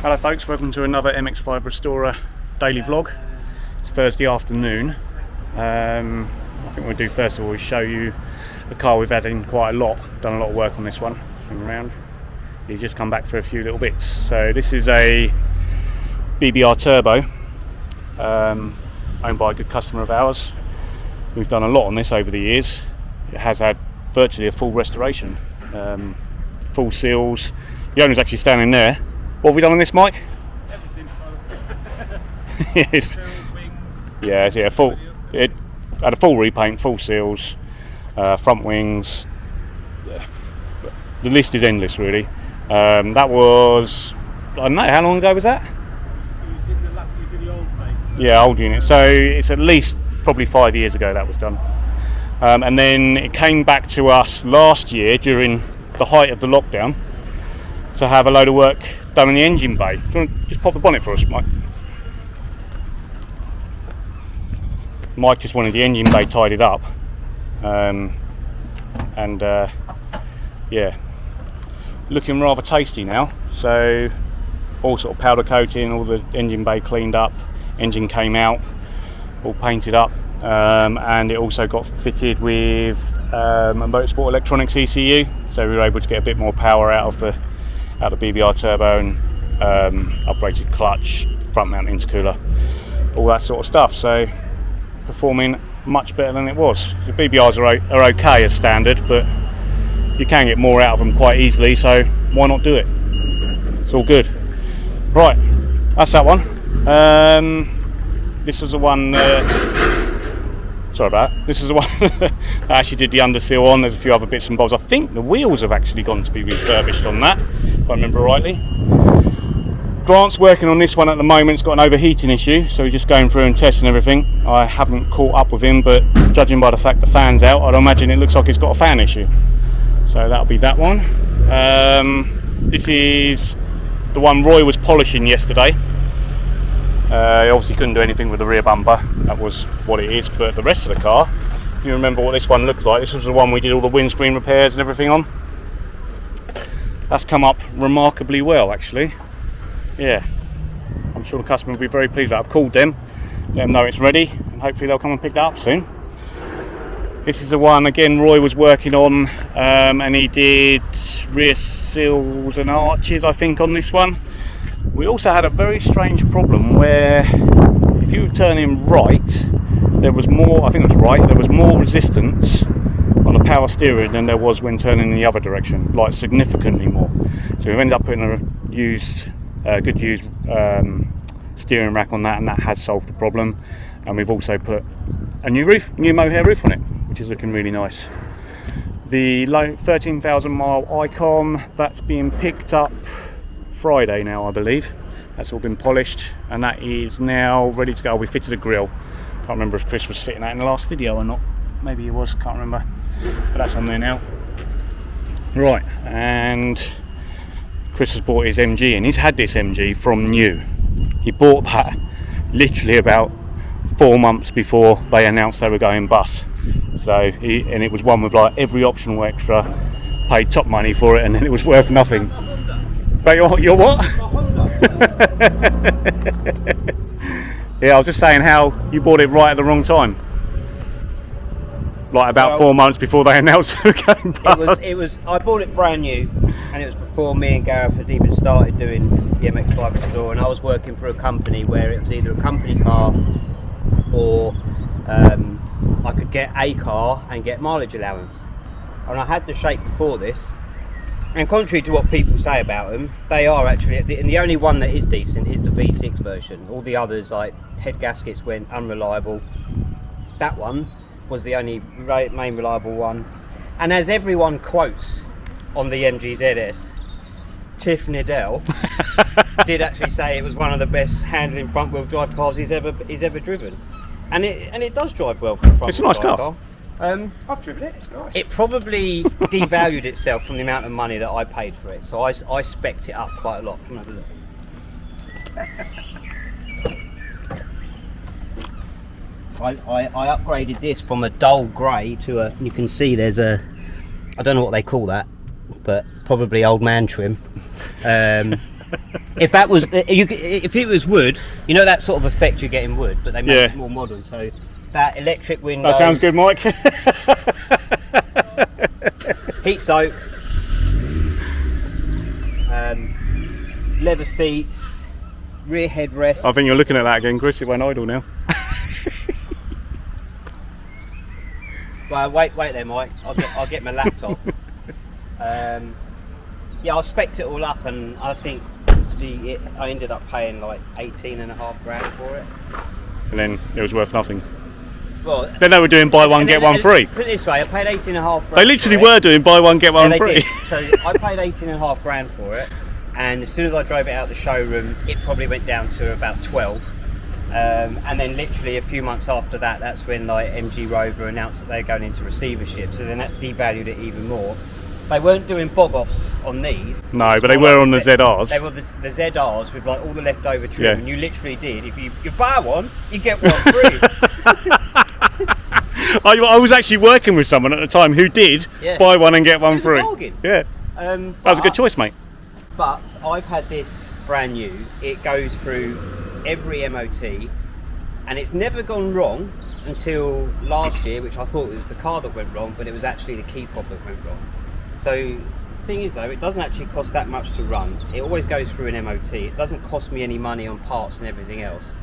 Hello folks, welcome to another MX5 Restorer daily vlog. It's Thursday afternoon. I think we'll do first of all is show you the car we've had in quite a lot. Done a lot of work on this one. Swing around. You just come back for a few little bits. So this is a BBR Turbo, owned by a good customer of ours. We've done a lot on this over the years. It has had virtually a full restoration, full seals. The owner's actually standing there. What have we done on this, Mike? Yes. Yeah, full. It had a full repaint, full seals, front wings. The list is endless, really. That was, I don't know, how long ago was that? It was in the last unit in the old place. Yeah, old unit. So it's at least probably 5 years ago that was done. And then it came back to us last year during the height of the lockdown to have a load of work done in the engine bay. Do you want to just pop the bonnet for us, Mike? Mike just wanted the engine bay tidied up, yeah, looking rather tasty now. So all sort of powder coating, all the engine bay cleaned up, engine came out, all painted up, and it also got fitted with a Motorsport Electronics ECU, so we were able to get a bit more power out of the BBR Turbo, and upgraded clutch, front mount intercooler, all that sort of stuff. So performing much better than it was. The BBRs are okay as standard, but you can get more out of them quite easily, so why not do it? It's all good. Right, that's that one. This was the one sorry about that. This is the one that I actually did the underseal on. There's a few other bits and bobs. I think the wheels have actually gone to be refurbished on that, if I remember rightly. Grant's working on this one at the moment. It's got an overheating issue, so we're just going through and testing everything. I haven't caught up with him, but judging by the fact the fan's out, I'd imagine it looks like it's got a fan issue. So that'll be that one. This is the one Roy was polishing yesterday. He obviously couldn't do anything with the rear bumper. That was what it is. But the rest of the car, if you remember what this one looked like, this was the one we did all the windscreen repairs and everything on. That's come up remarkably well, actually. Yeah, I'm sure the customer will be very pleased. I've called them, let them know it's ready, and hopefully they'll come and pick that up soon. This is the one again Roy was working on, and he did rear seals and arches, I think, on this one. We also had a very strange problem where if you were turning right, there was more, I think it was right, there was more resistance on the power steering than there was when turning in the other direction, like significantly more. So we've ended up putting a good used steering rack on that, and that has solved the problem. And we've also put a new mohair roof on it, which is looking really nice. The 13,000 mile Icon, that's being picked up Friday now, I believe. That's all been polished, and that is now ready to go. We fitted a grille. Can't remember if Chris was fitting that in the last video or not. Maybe he was, can't remember. But that's on there now. Right, and Chris has bought his MG, and he's had this MG from new. He bought that literally about 4 months before they announced they were going bus. So and it was one with like every optional extra, paid top money for it, and then it was worth nothing. But you're what? Yeah, I was just saying how you bought it right at the wrong time. Like about 4 months before they announced they were going bust. It was. I bought it brand new, and it was before me and Gareth had even started doing the MX5 Restore, and I was working for a company where it was either a company car or I could get a car and get mileage allowance. And I had the shape before this, and contrary to what people say about them, they are actually, and the only one that is decent is the V6 version. All the others, like head gaskets, went unreliable. That one was the only main reliable one. And as everyone quotes on the MGZS, Tiff Niddell did actually say it was one of the best handling front wheel drive cars he's ever driven. And it does drive well for a front wheel drive car. I've driven it, it's nice. It probably devalued itself from the amount of money that I paid for it, so I spec'd it up quite a lot. Come have a look. I upgraded this from a dull grey to a, you can see there's a, I don't know what they call that, but probably old man trim. If that was, if it was wood, you know that sort of effect you get in wood, but they make it more modern. So that electric window. That sounds good, Mike. Heat soak. Leather seats. Rear headrest. I think you're looking at that again, Chris. It went idle now. Well, wait there, Mike. I'll get my laptop. Yeah, I spec'd it all up, and I think I ended up paying like 18.5 grand for it. And then it was worth nothing. Well, then they were doing buy one get one free. Put it this way, I paid 18.5 grand. They literally were doing buy one get one free. Did. So I paid 18.5 grand for it, and as soon as I drove it out the showroom, it probably went down to about 12. And then literally a few months after that, that's when like MG Rover announced that they're going into receivership. So then that devalued it even more. They weren't doing bog-offs on these. No, but they were on the ZRs. They were the ZRs with like all the leftover trim, and you literally did. If you buy one, you get one free. I was actually working with someone at the time who did buy one and get one free. Yeah, that was a good choice, mate. But I've had this brand new. It goes through every MOT, and it's never gone wrong until last year, which I thought was the car that went wrong, but it was actually the key fob that went wrong. So the thing is though, it doesn't actually cost that much to run. It always goes through an MOT. It doesn't cost me any money on parts and everything else,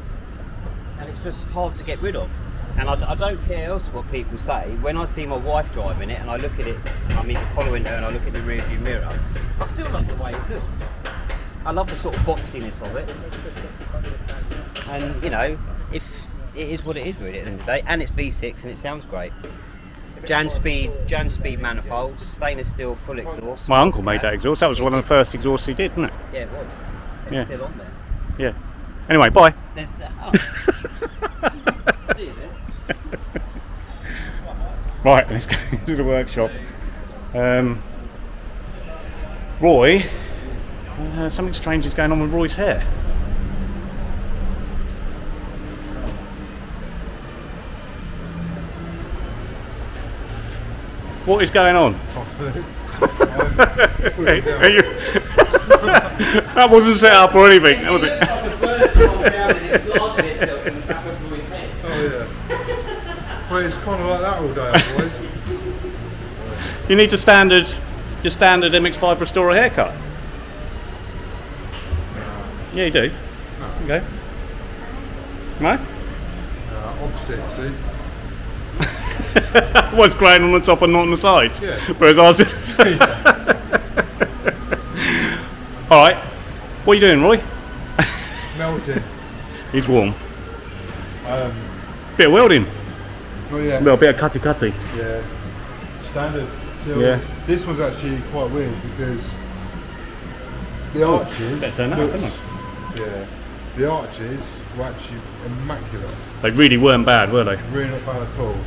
and it's just hard to get rid of. And I don't care else what people say. When I see my wife driving it and I look at it, I'm either following her and I look at the rear view mirror, I still love the way it looks. I love the sort of boxiness of it. And you know, if it is what it is really at the end of the day, and it's V6 and it sounds great. Jan speed manifolds, stainless steel full exhaust. My uncle made that exhaust. That was one of the first exhausts he did, wasn't it? Yeah, it was. It's still on there. Yeah. Anyway, bye. There's See you then. Right, let's go into the workshop. Roy, something strange is going on with Roy's hair. What is going on? That wasn't set up or anything, was it? Oh yeah. Well, it's kind of like that all day otherwise. You need your standard MX5 Restore haircut. Yeah, you do. Okay. No? Opposite, see? What's growing on the top and not on the sides? Yeah. Whereas I was... Alright. What are you doing, Roy? Melting. He's warm. Bit of welding. Oh yeah. Well, a bit of cutty. Yeah. Standard. So Yeah. this one's actually quite weird because the arches. Better turn that up, isn't it? Yeah. The arches were actually immaculate. They really weren't bad, were they? Really not bad at all.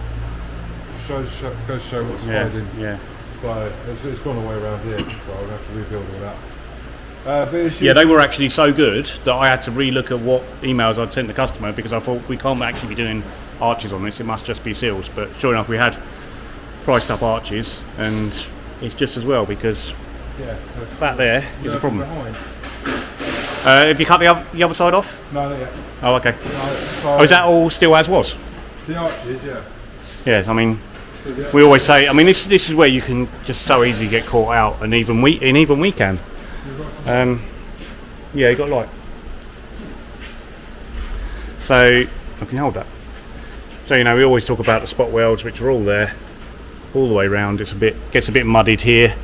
Goes to show what's hiding. Yeah. So it's gone away around here, so I'll have to rebuild all that. But it's Yeah, they were actually so good that I had to re-look at what emails I'd sent the customer because I thought we can't actually be doing arches on this, it must just be seals. But sure enough, we had priced up arches, and it's just as well because that there is a problem. Have you cut the other side off? No, not yet. Oh, okay. No, so Is that all still as was? the arches, yeah. Yeah, I mean, So the we always say, I mean, this is where you can just so easily get caught out, and even we can. Yeah, you got light. So I can hold that. So you know, we always talk about the spot welds, which are all there, all the way around. Gets a bit muddied here.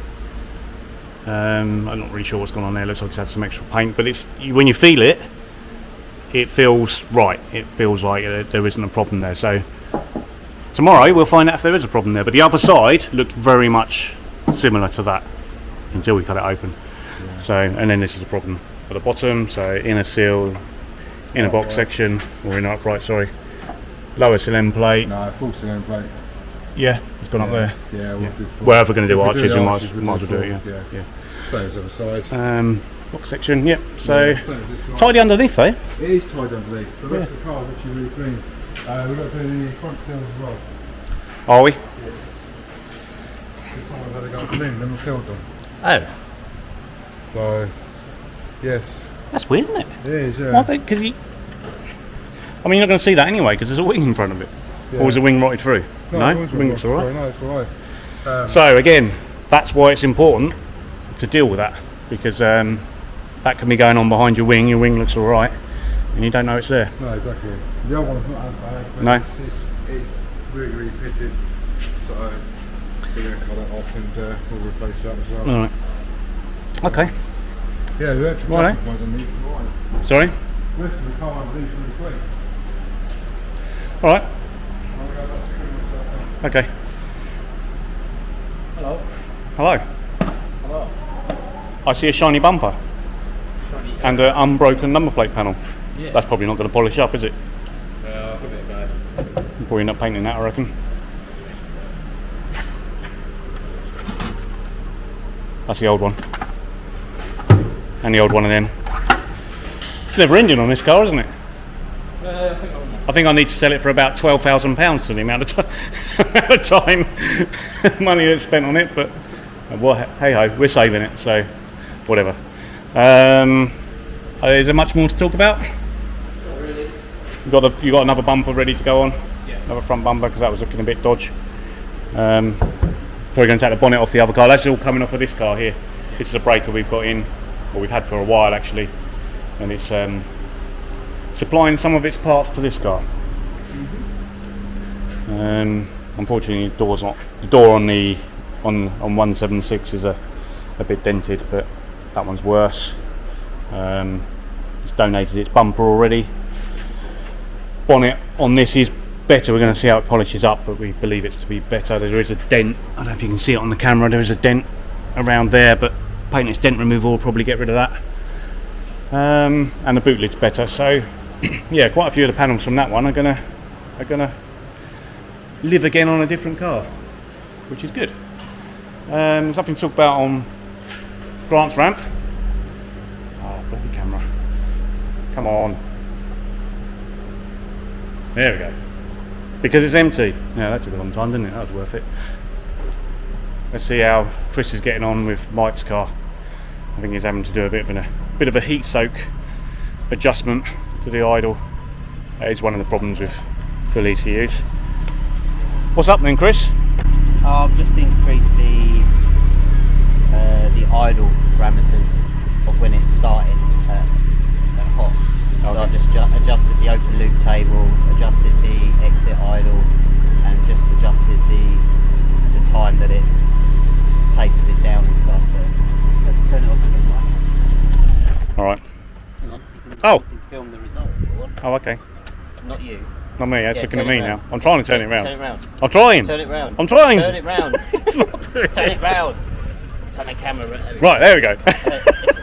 I'm not really sure what's going on there. Looks like it's had some extra paint, but when you feel it, it feels right. It feels like there isn't a problem there. So tomorrow we'll find out if there is a problem there. But the other side looked very much similar to that until we cut it open. Yeah. So, and then this is a problem at the bottom. So inner seal, inner box section, or inner upright. Sorry, lower cylinder plate. No, full cylinder plate. Yeah, it's gone up there. Yeah, we'll do full. We're ever going to do If we arches, the we arches, might as well do it. Yeah. Same as the other side. Box section. Yep. So Yeah, same as this side. tidy underneath, though. It is tied underneath. The rest of the car is actually really clean. We've got to do the front seals as well. Are we? Yes. Someone's had to go clean, then we filled them. Oh. So, yes. That's weird, isn't it? It is, yeah. Well, I think, because I mean, you're not going to see that anyway, because there's a wing in front of it. Yeah. Or was the wing rotted through? No? it The wing looks alright. No, it's alright. So, again, that's why it's important to deal with that, because that can be going on behind your wing looks alright, and you don't know it's there. No, exactly. The other one's not as bad, but No. it's really pitted. So we're going to cut it off and we'll replace that as well. Alright. Okay. Yeah, the electric Right. ones on these are right. Sorry? The rest of the car on these really quick. Alright. I'll go back to clean myself up. Okay. Hello. Hello. Hello. I see a shiny bumper and an unbroken number plate panel. Yeah. That's probably not going to polish up, is it? I'll give it a go. You'll probably end up painting that, I reckon. That's the old one. And the old one of them. It's never ending on this car, isn't it? I think I need to sell it for about £12,000 for the amount of time, money that's spent on it. But well, hey ho, we're saving it, so whatever. Is there much more to talk about? Not really. You got another bumper ready to go on? Yeah. Another front bumper, because that was looking a bit dodge. Probably going to take the bonnet off the other car. That's all coming off of this car here. This is a breaker we've got in, or we've had for a while actually, and it's supplying some of its parts to this car. Unfortunately, the door on 176 is a bit dented, but that one's worse. It's donated its bumper already. Bonnet on this is better. We're going to see how it polishes up, but we believe it's to be better. There is a dent. I don't know if you can see it on the camera. There is a dent around there, but painting its dent removal will probably get rid of that. And the boot lid's better. So yeah, quite a few of the panels from that one are gonna live again on a different car, which is good. There's nothing to talk about on Grant's ramp. Oh, bloody camera. Come on. There we go. Because it's empty. Yeah, that took a long time, didn't it? That was worth it. Let's see how Chris is getting on with Mike's car. I think he's having to do a bit of a heat soak adjustment to the idle. That is one of the problems with full ECUs. What's up then, Chris? I've just increased the idle parameters of when it's starting at hot. So Okay. I've just adjusted the open loop table, adjusted the exit idle, and just adjusted the time that it tapers it down and stuff. So let's turn it off again, right? All right. Hang on. You Oh. can film the result if you want. Oh, okay. Not you. Not me. It's Yeah, looking at turn me it now. round. I'm trying to turn it round. Turn it round. I'm trying. Turn it round. I'm trying. Turn it round. It's not doing Turn it round. Turn the camera round. Right, there we go.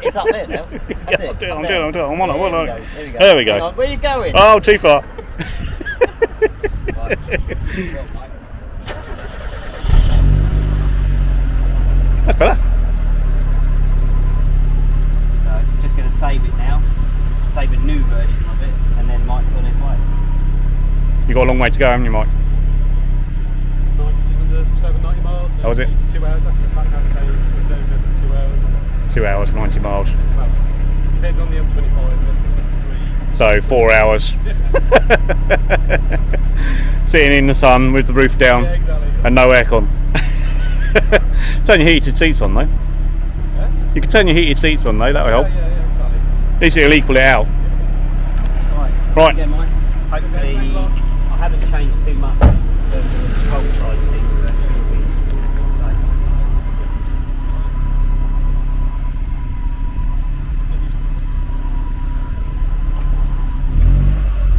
It's up there now. That's Yeah, it. I'm doing it, Up I'm there. doing it, I'm on it, I'm on it. There There we we go. go. Hang on, where are you going? Oh, too far. Right. That's better. So, just going to save it now. Save a new version of it, and then Mike's on his way. You got a long way to go, haven't you, Mike? Just over 90 miles. How was it? 2 hours after sat nav today, just over 2 hours. 2 hours, 90 miles. Well, depends on the M25, but 3. So 4 hours. Sitting in the sun with the roof down Yeah, exactly. and no aircon. Turn your heated seats on though. Yeah? You can turn your heated seats on though, that'll help. Yeah, exactly. At least it'll equal it out. Right. Right. Yeah, Mike. Hopefully, I haven't changed too much the control side of things. So that should be safe.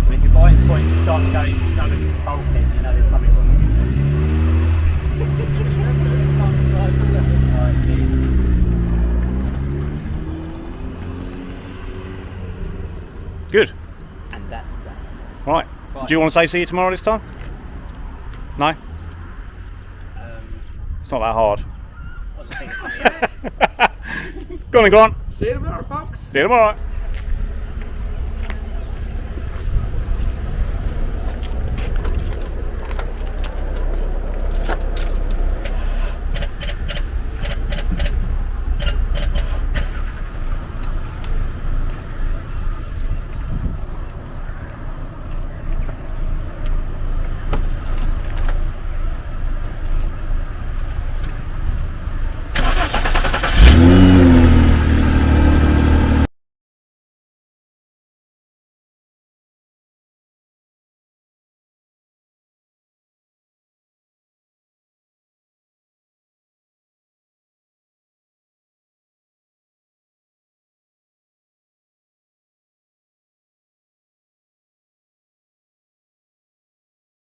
And if your biting point starts going down the bulkhead, you know there's something wrong with it. Right, cheers. Good. And that's that. Right. Right. Do you want to say see you tomorrow this time? No? It's not that hard. I was thinking something else. Go on then, Grant. See you tomorrow, folks. See you tomorrow.